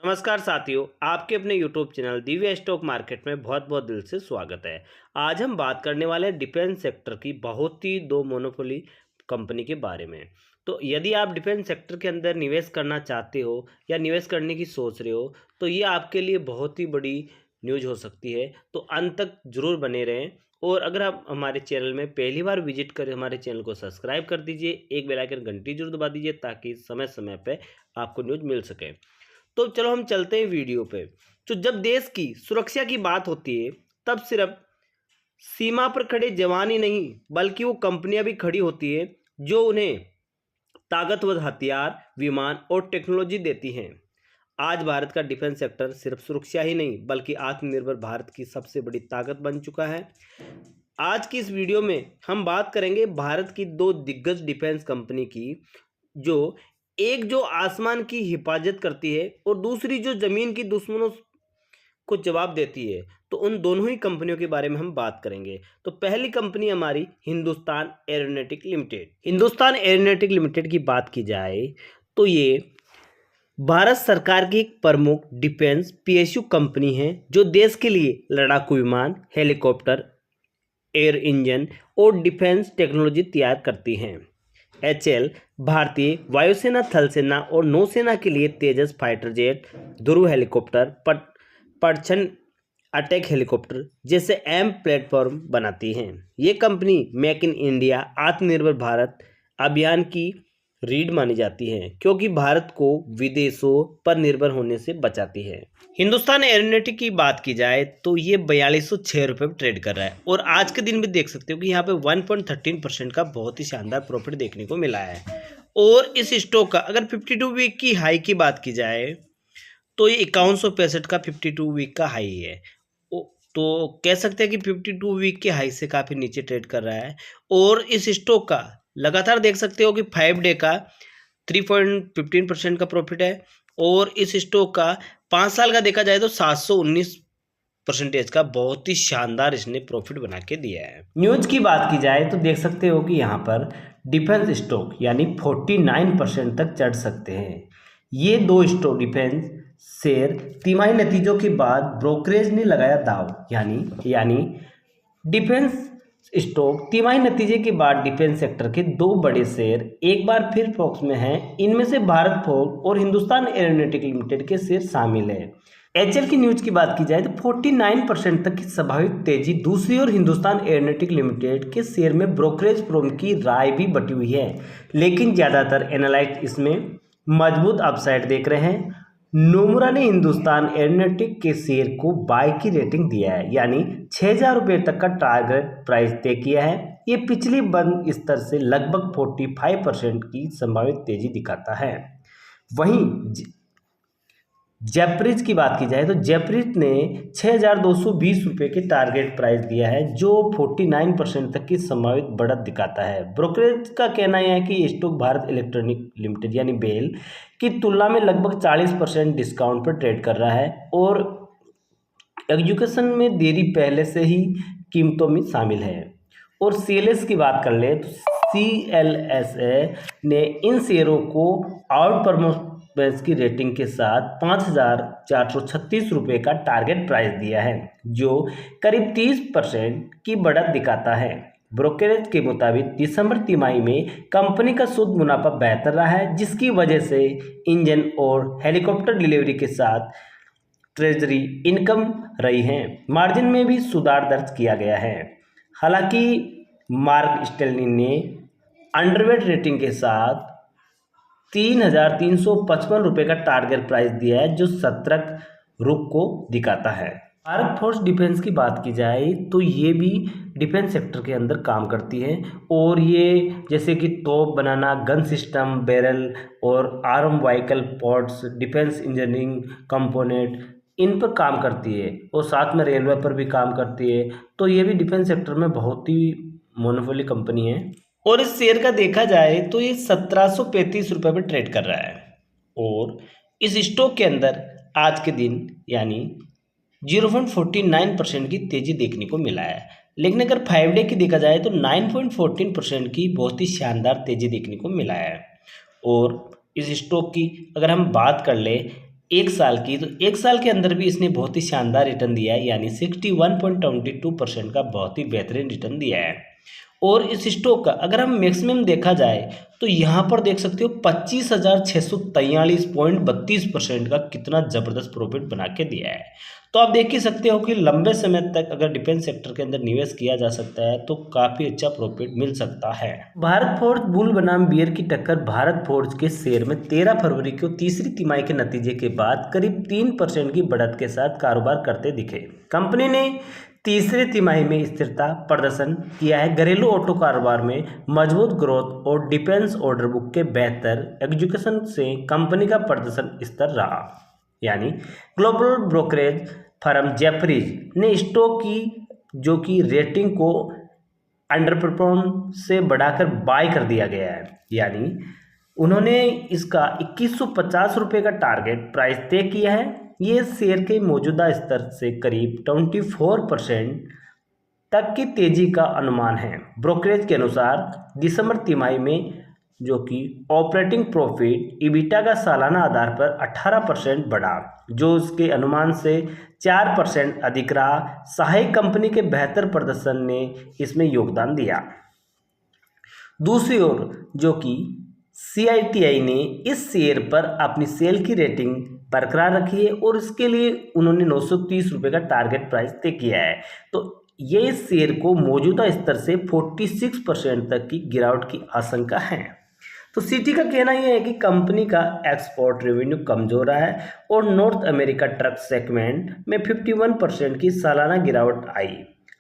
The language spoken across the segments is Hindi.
नमस्कार साथियों, आपके अपने YouTube channel Divya stock market में बहुत बहुत दिल से स्वागत है। आज हम बात करने वाले हैं डिफेंस सेक्टर की बहुत ही दो मोनोपोली कंपनी के बारे में। तो यदि आप डिफेंस सेक्टर के अंदर निवेश करना चाहते हो या निवेश करने की सोच रहे हो तो ये आपके लिए बहुत ही बड़ी न्यूज हो सकती है। तो अंत तक जरूर बने रहें। और अगर आप हमारे चैनल में पहली बार विजिट करें, हमारे चैनल को सब्सक्राइब कर दीजिए, एक बेल आइकन घंटी जरूर दबा दीजिए ताकि समय समय पर आपको न्यूज मिल सके। तो चलो हम चलते हैं वीडियो पे। तो जब देश की सुरक्षा की बात होती है तब सिर्फ सीमा पर खड़े जवान ही नहीं बल्कि वो कंपनियां भी खड़ी होती है जो उन्हें ताकतवर हथियार, विमान और टेक्नोलॉजी देती हैं। आज भारत का डिफेंस सेक्टर सिर्फ सुरक्षा ही नहीं बल्कि आत्मनिर्भर भारत की सबसे बड़ी ताकत बन चुका है। आज की इस वीडियो में हम बात करेंगे भारत की दो दिग्गज डिफेंस कंपनी की, जो एक जो आसमान की हिफाजत करती है और दूसरी जो जमीन की दुश्मनों को जवाब देती है। तो उन दोनों ही कंपनियों के बारे में हम बात करेंगे। तो पहली कंपनी हमारी Hindustan aeronautic limited. Hindustan aeronautic limited की बात की जाए तो ये भारत सरकार की एक प्रमुख डिफेंस पीएसयू कंपनी है जो देश के लिए लड़ाकू विमान, हेलीकॉप्टर, एयर इंजन और डिफेंस टेक्नोलॉजी तैयार करती हैं। एचएल भारतीय वायुसेना, थल सेना और नौसेना के लिए तेजस फाइटर जेट, ध्रुव हेलीकॉप्टर, पडछन अटैक हेलीकॉप्टर जैसे एम प्लेटफॉर्म बनाती हैं। ये कंपनी मेक इन इंडिया, आत्मनिर्भर भारत अभियान की रीढ़ मानी जाती है क्योंकि भारत को विदेशों पर निर्भर होने से बचाती है। हिंदुस्तान एरोनॉटिक की बात की जाए तो ये 4206 रुपये पर ट्रेड कर रहा है और आज के दिन भी देख सकते हो कि यहाँ पे 1.13% का बहुत ही शानदार प्रॉफिट देखने को मिला है। और इस स्टॉक का अगर 52 वीक की हाई की बात की जाए तो ये 5165 का 52 वीक का हाई है। तो कह सकते हैं कि 52 वीक के हाई से काफ़ी नीचे ट्रेड कर रहा है। और इस स्टॉक का लगातार देख सकते हो कि 5 डे का 3.15% का प्रॉफिट है और इस स्टॉक का 5 साल का देखा जाए तो 719% का बहुत ही शानदार इसने प्रॉफिट बना के दिया है। न्यूज की बात की जाए तो देख सकते हो कि यहाँ पर डिफेंस स्टॉक यानी 49% तक चढ़ सकते हैं। ये दो स्टॉक डिफेंस शेयर तिमाही नतीजों के बाद ब्रोकरेज ने लगाया दाव, यानी डिफेंस स्टॉक तिमाही नतीजे के बाद डिफेंस सेक्टर के दो बड़े शेयर एक बार फिर फोकस में हैं। इनमें से भारत फोर्ज और हिंदुस्तान एरोनॉटिक लिमिटेड के शेयर शामिल हैं। एचएल की न्यूज की बात की जाए तो 49% तक की स्वाभाविक तेजी। दूसरी ओर हिंदुस्तान एरोनॉटिक लिमिटेड के शेयर में ब्रोकरेज फर्म की राय भी बटी हुई है, लेकिन ज्यादातर एनालिस्ट इसमें मजबूत अपसाइड देख रहे हैं। नोमुरा ने हिंदुस्तान एरोनॉटिक के शेयर को बाय की रेटिंग दिया है, यानी 6000 रुपये तक का टारगेट प्राइस तय किया है। ये पिछली बंद स्तर से लगभग 45% की संभावित तेजी दिखाता है। वहीं जेपरीज की बात की जाए तो जेपरीज ने 6220 रुपये के टारगेट प्राइस दिया है, जो 49% तक की संभावित बढ़त दिखाता है। ब्रोकरेज का कहना यह है कि स्टॉक भारत इलेक्ट्रॉनिक लिमिटेड यानी बेल की तुलना में लगभग 40% डिस्काउंट पर ट्रेड कर रहा है और एग्जीक्यूशन में देरी पहले से ही कीमतों में शामिल है। और सीएलएस की बात कर ले तो सीएलएसए ने इन शेयरों को आउट परफॉर्मेंस की रेटिंग के साथ 5436 रुपये का टारगेट प्राइस दिया है, जो करीब 30% की बढ़त दिखाता है। ब्रोकरेज के मुताबिक दिसंबर तिमाही में कंपनी का शुद्ध मुनाफा बेहतर रहा है, जिसकी वजह से इंजन और हेलीकॉप्टर डिलीवरी के साथ ट्रेजरी इनकम रही है। मार्जिन में भी सुधार दर्ज किया गया है। हालांकि मार्क स्टेलनी ने अंडरवेट रेटिंग के साथ 3355 रुपये का टारगेट प्राइस दिया है, जो सतर्क रुख को दिखाता है। भारत फोर्स डिफेंस की बात की जाए तो ये भी डिफेंस सेक्टर के अंदर काम करती है और ये जैसे कि तोप बनाना, गन सिस्टम, बैरल और arm vehicle parts, defence engineering component, इन पर काम करती है और साथ में रेलवे पर भी काम करती है। तो ये भी डिफेंस सेक्टर में बहुत ही मोनोपोली कंपनी है। और इस शेयर का देखा जाए तो ये 1735 रुपये पर ट्रेड कर रहा है और इस स्टॉक के अंदर आज के दिन यानी 0.49% की तेजी देखने को मिला है। लेकिन अगर 5 डे की देखा जाए तो 9.14% की बहुत ही शानदार तेजी देखने को मिला है। और इस स्टॉक की अगर हम बात कर ले 1 साल की, तो 1 साल के अंदर भी इसने बहुत ही शानदार रिटर्न दिया है, यानी 61.22% का बहुत ही बेहतरीन रिटर्न दिया है। और इस स्टॉक का अगर हम मैक्सिमम देखा जाए तो यहाँ पर देख सकते हो 25,643.32% का कितना ज़बरदस्त प्रॉफिट बना के दिया है। तो आप देख ही सकते हो कि लंबे समय तक अगर डिफेंस सेक्टर के अंदर निवेश किया जा सकता है तो काफ़ी अच्छा प्रॉफिट मिल सकता है। भारत फोर्ज बुल बनाम बियर की टक्कर भारत फोर्ज के शेयर में 13 फरवरी को तीसरी तिमाही के नतीजे के बाद करीब 3% की बढ़त के साथ कारोबार करते दिखे। कंपनी ने तीसरे तिमाही में स्थिरता प्रदर्शन किया है। घरेलू ऑटो कारोबार में मजबूत ग्रोथ और डिफेंस ऑर्डर बुक के बेहतर एग्जीक्यूशन से कंपनी का प्रदर्शन स्तर रहा। यानी ग्लोबल ब्रोकरेज फर्म जेफरीज ने स्टॉक की जो कि रेटिंग को अंडर परफॉर्म से बढ़ाकर बाय कर दिया गया है। यानी उन्होंने इसका 2150 रुपये का टारगेट प्राइस तय किया है। ये शेयर के मौजूदा स्तर से करीब 24% तक की तेजी का अनुमान है। ब्रोकरेज के अनुसार दिसंबर तिमाही में जो कि ऑपरेटिंग प्रॉफिट ईबिटा का सालाना आधार पर 18% बढ़ा, जो उसके अनुमान से 4% अधिक रहा। सहायक कंपनी के बेहतर प्रदर्शन ने इसमें योगदान दिया। दूसरी ओर जो कि CITI ने इस शेयर पर अपनी सेल की रेटिंग बरकरार रखी है और इसके लिए उन्होंने 930 रुपये का टारगेट प्राइस तय किया है। तो ये इस शेयर को मौजूदा स्तर से 46% तक की गिरावट की आशंका है। तो सिटी का कहना यह है कि कंपनी का एक्सपोर्ट रेवेन्यू कमजोर रहा है और नॉर्थ अमेरिका ट्रक सेगमेंट में 51% की सालाना गिरावट आई।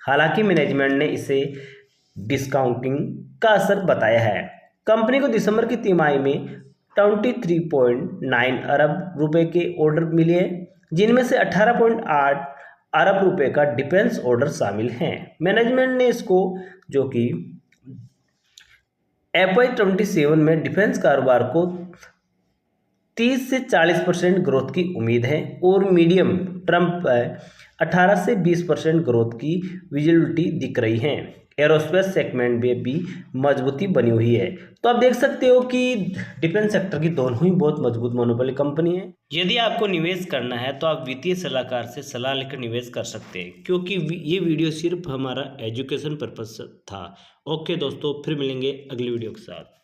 हालांकि मैनेजमेंट ने इसे डिस्काउंटिंग का असर बताया है। कंपनी को दिसंबर की तिमाही में 23.9 अरब रुपए के ऑर्डर मिले हैं, जिनमें से 18.8 अरब रुपए का डिफेंस ऑर्डर शामिल हैं। मैनेजमेंट ने इसको जो कि FY27 में डिफेंस कारोबार को 30 से 40% ग्रोथ की उम्मीद है और मीडियम टर्म पर 18 से 20% ग्रोथ की विजिबिलिटी दिख रही है। एरोस्पेस सेगमेंट में भी मजबूती बनी हुई है। तो आप देख सकते हो कि डिफेंस सेक्टर की दोनों ही बहुत मजबूत मोनोपोली कंपनी है। यदि आपको निवेश करना है तो आप वित्तीय सलाहकार से सलाह लेकर निवेश कर सकते हैं, क्योंकि ये वीडियो सिर्फ हमारा एजुकेशन पर्पस था। ओके दोस्तों, फिर मिलेंगे अगली वीडियो के साथ।